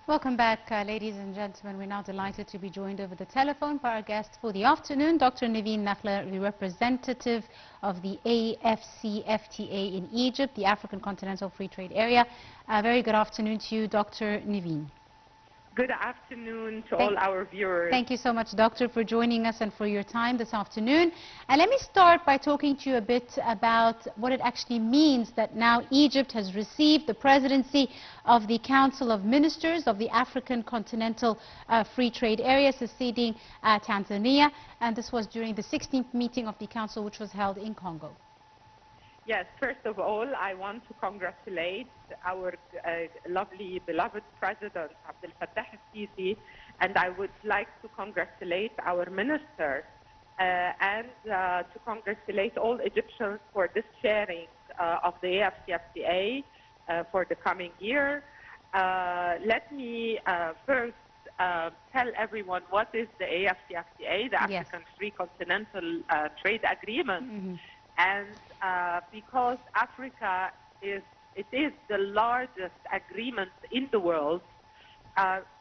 Welcome back, ladies and gentlemen. We're now delighted to be joined over the telephone by our guest for the afternoon, Dr. Nevine Nakhla, the representative of the AFCFTA in Egypt, the African Continental Free Trade Area. Very good afternoon to you, Dr. Nevine. Good afternoon to all our viewers. Thank you so much, Doctor, for joining us and for your time this afternoon. And let me start by talking to you a bit about what it actually means that now Egypt has received the presidency of the Council of Ministers of the African Continental Free Trade Area, succeeding Tanzania. And this was during the 16th meeting of the Council, which was held in Congo. Yes, first of all, I want to congratulate our lovely, beloved President, Abdel Fattah al-Sisi, and I would like to congratulate our minister and to congratulate all Egyptians for this sharing of the AFCFTA for the coming year. Let me first tell everyone what is the AFCFTA, the African Free Continental Trade Agreement. Mm-hmm. And because Africa is the largest agreement in the world,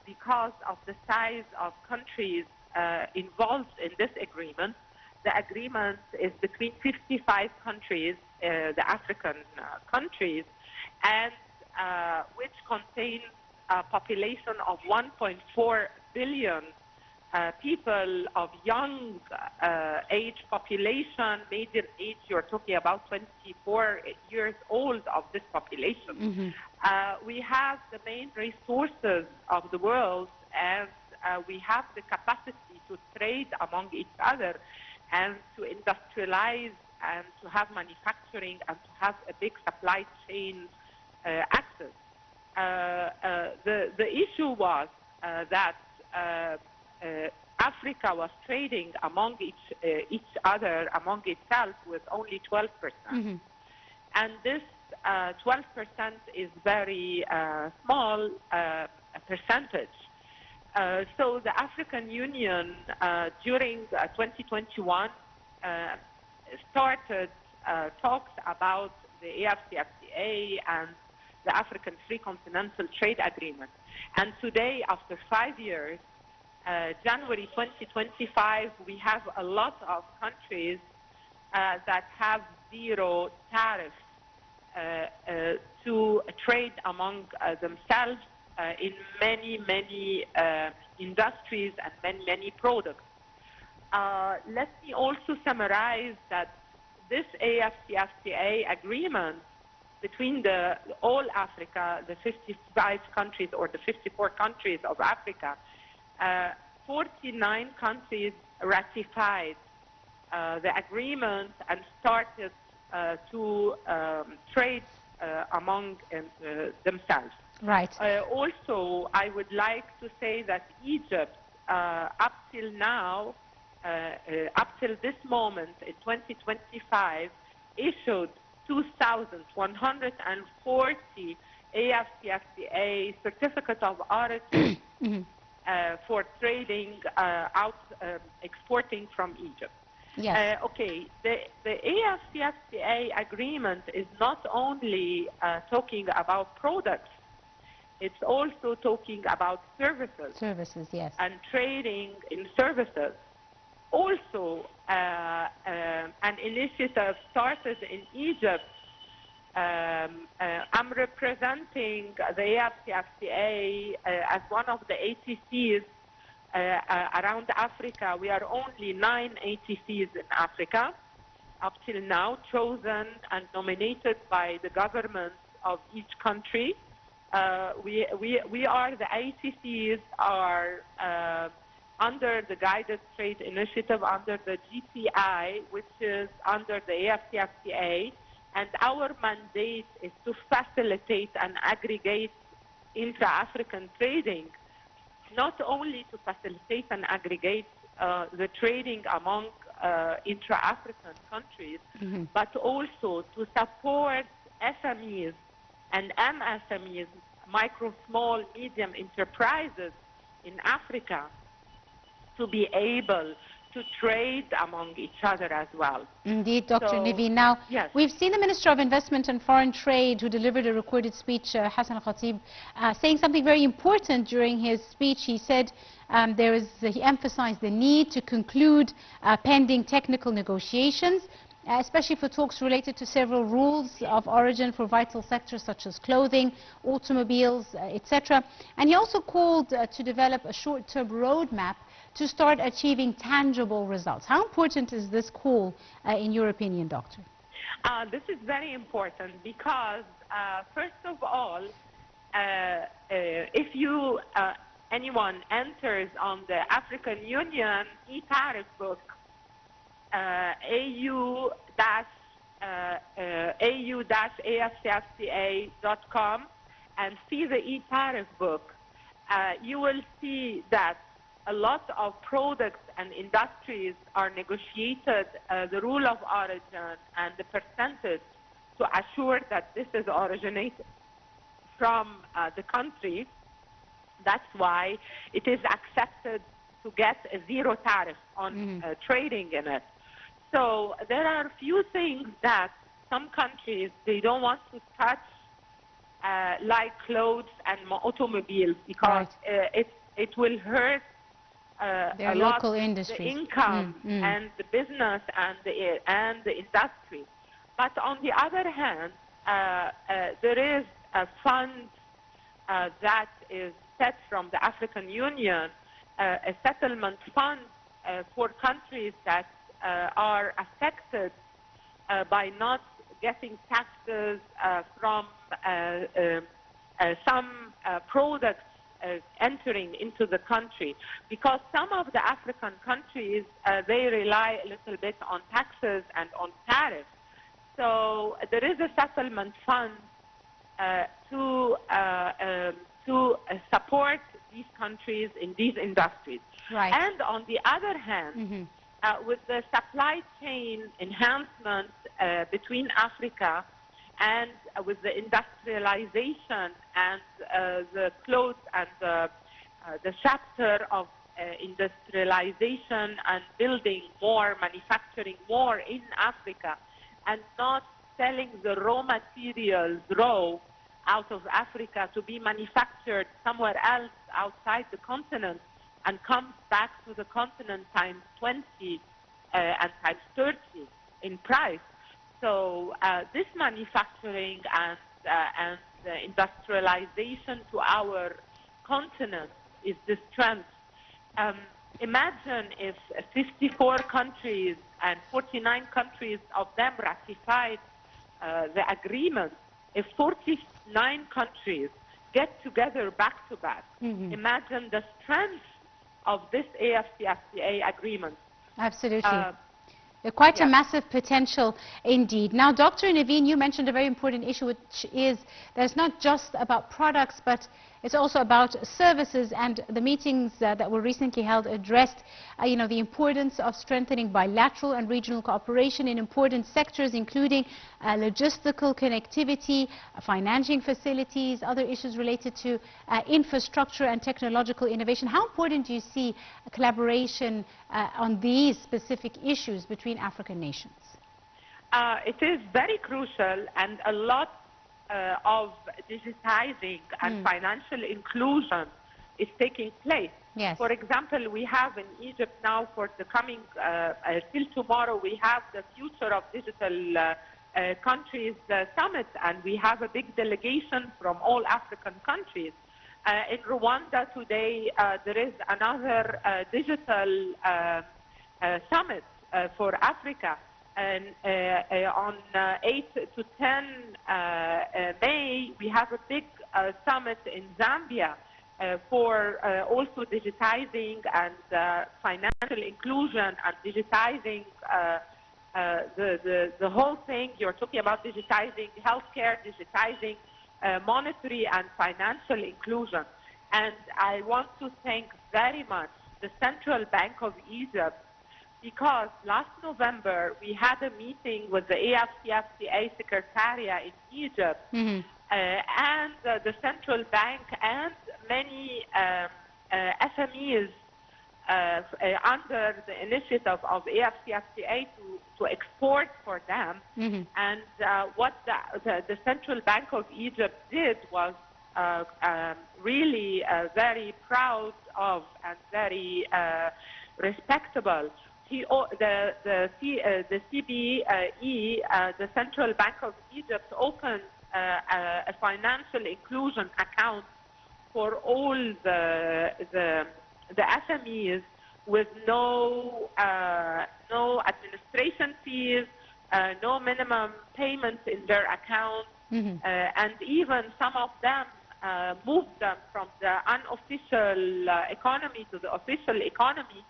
because of the size of countries involved in this agreement, the agreement is between 55 countries, the African countries, and which contains a population of 1.4 billion people of young age population, median age, you're talking about 24 years old of this population. Mm-hmm. We have the main resources of the world, and we have the capacity to trade among each other and to industrialize and to have manufacturing and to have a big supply chain access. The issue was that Africa was trading among each other, among itself, with only 12%. Mm-hmm. And this 12% is very small percentage. So the African Union during 2021 started talks about the AFCFTA and the African Free Continental Trade Agreement. And today, after 5 years, January 2025, we have a lot of countries that have zero tariffs to trade among themselves in many industries and many products. Let me also summarize that this AFCFTA agreement between all Africa, the 55 countries or the 54 countries of Africa, 49 countries ratified the agreement and started to trade among themselves. Right. Also, I would like to say that Egypt, up till now, up till this moment in 2025, issued 2,140 AFCFTA certificate of origin for trading exporting from Egypt. Yes. Okay, the AFCFTA agreement is not only talking about products, it's also talking about services. Services, yes. And trading in services. Also, an initiative started in Egypt. I'm representing the AFCFTA as one of the ATCs around Africa. We are only 9 ATCs in Africa up till now, chosen and nominated by the governments of each country. We are the ATCs are under the Guided Trade Initiative, under the GPI, which is under the AFCFTA, and our mandate is to facilitate and aggregate intra-African trading, not only to facilitate and aggregate the trading among intra-African countries, but also to support SMEs and MSMEs, micro, small, medium enterprises in Africa, to be able to trade among each other as well. Indeed, Dr. So, Nevine. Now, yes. we've seen the Minister of Investment and Foreign Trade, who delivered a recorded speech, Hassan Khatib, saying something very important during his speech. He said he emphasized the need to conclude pending technical negotiations, especially for talks related to several rules of origin for vital sectors such as clothing, automobiles, etc. And he also called to develop a short-term roadmap to start achieving tangible results. How important is this call, in your opinion, Doctor? This is very important because, first of all, if anyone enters on the African Union e-tariff book, au-afcfta.com, and see the e-tariff book, you will see that a lot of products and industries are negotiated the rule of origin and the percentage to assure that this is originated from the country. That's why it is accepted to get a zero tariff on trading in it. So there are a few things that some countries, they don't want to touch, like clothes and automobiles, because it will hurt their a local lot industries. The income and the business and the industry. But on the other hand, there is a fund that is set from the African Union, a settlement fund for countries that are affected by not getting taxes from some products entering into the country, because some of the African countries, they rely a little bit on taxes and on tariffs. So there is a settlement fund to support these countries in these industries. Right. And on the other hand, with the supply chain enhancement between Africa and with the industrialization and the clothes and the chapter of industrialization and building more, manufacturing more in Africa, and not selling the raw materials raw out of Africa to be manufactured somewhere else outside the continent and comes back to the continent times 20 and times 30 in price. So this manufacturing and industrialization to our continent is the strength. Imagine if 54 countries and 49 countries of them ratified the agreement. If 49 countries get together back to back, imagine the strength of this AFCFTA agreement. Absolutely. Quite a massive potential indeed. Now, Dr. Nevine, you mentioned a very important issue, which is that it's not just about products, but it's also about services, and the meetings that were recently held addressed the importance of strengthening bilateral and regional cooperation in important sectors, including logistical connectivity, financing facilities, other issues related to infrastructure and technological innovation. How important do you see collaboration on these specific issues between African nations? It is very crucial, and a lot of digitizing and financial inclusion is taking place. Yes. For example, we have in Egypt now, for the coming, till tomorrow, we have the Future of Digital Countries Summit, and we have a big delegation from all African countries. In Rwanda today, there is another digital summit for Africa. And on 8 to 10 May, we have a big summit in Zambia for also digitizing and financial inclusion and digitizing the whole thing. You're talking about digitizing healthcare, digitizing monetary and financial inclusion. And I want to thank very much the Central Bank of Egypt, because last November we had a meeting with the AFCFTA Secretariat in Egypt, and the Central Bank and many SMEs under the initiative of AFCFTA to export for them. Mm-hmm. And what the Central Bank of Egypt did was really very proud of and very respectable. The CBE, the Central Bank of Egypt, opened a financial inclusion account for all the SMEs with no administration fees, no minimum payments in their account, mm-hmm. And even some of them moved them from the unofficial economy to the official economy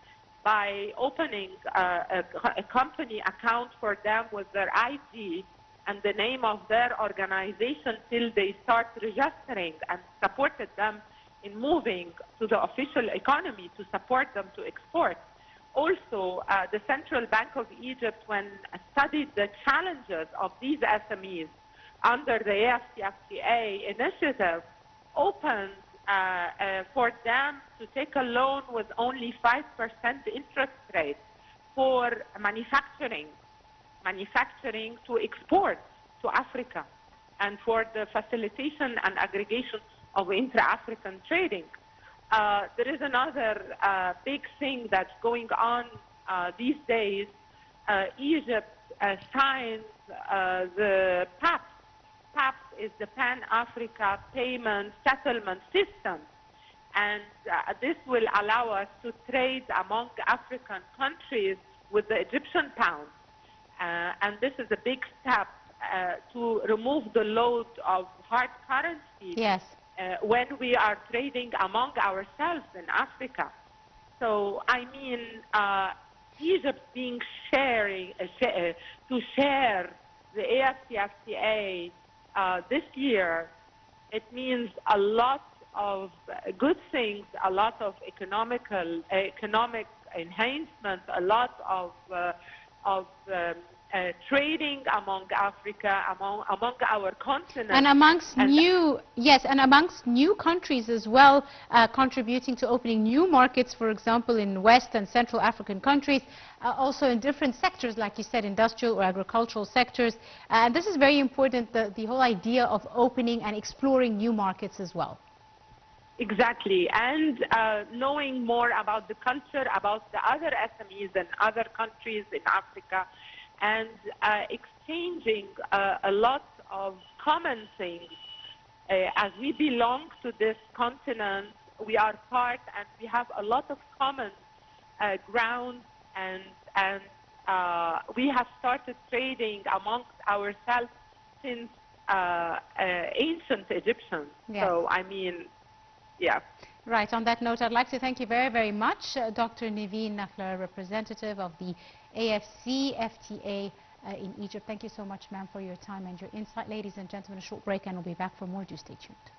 by opening a company account for them with their ID and the name of their organization till they start registering, and supported them in moving to the official economy to support them to export. Also, the Central Bank of Egypt, when studied the challenges of these SMEs under the AFCFTA initiative, opened for them to take a loan with only 5% interest rate for manufacturing to export to Africa, and for the facilitation and aggregation of intra-African trading. There is another big thing that's going on these days. Egypt signed the PAPS. PAPS is the Pan-Africa Payment Settlement System, and this will allow us to trade among African countries with the Egyptian pound. And this is a big step to remove the load of hard currency. Yes. When we are trading among ourselves in Africa. So, I mean, Egypt being to share the AFCFTA this year, it means a lot of good things, a lot of economic enhancement, a lot of trading among Africa, among our continent, and amongst new countries as well, contributing to opening new markets, for example, in West and Central African countries, also in different sectors, like you said, industrial or agricultural sectors. And this is very important, the whole idea of opening and exploring new markets as well. Exactly, and knowing more about the culture, about the other SMEs in other countries in Africa, and exchanging a lot of common things. As we belong to this continent, we are part, and we have a lot of common ground, and we have started trading amongst ourselves since ancient Egyptians. Yes. So, I mean, yeah. Right. On that note, I'd like to thank you very, very much, Dr. Nevine Nakhla, representative of the AFCFTA in Egypt. Thank you so much, ma'am, for your time and your insight. Ladies and gentlemen, a short break, and we'll be back for more. Do stay tuned.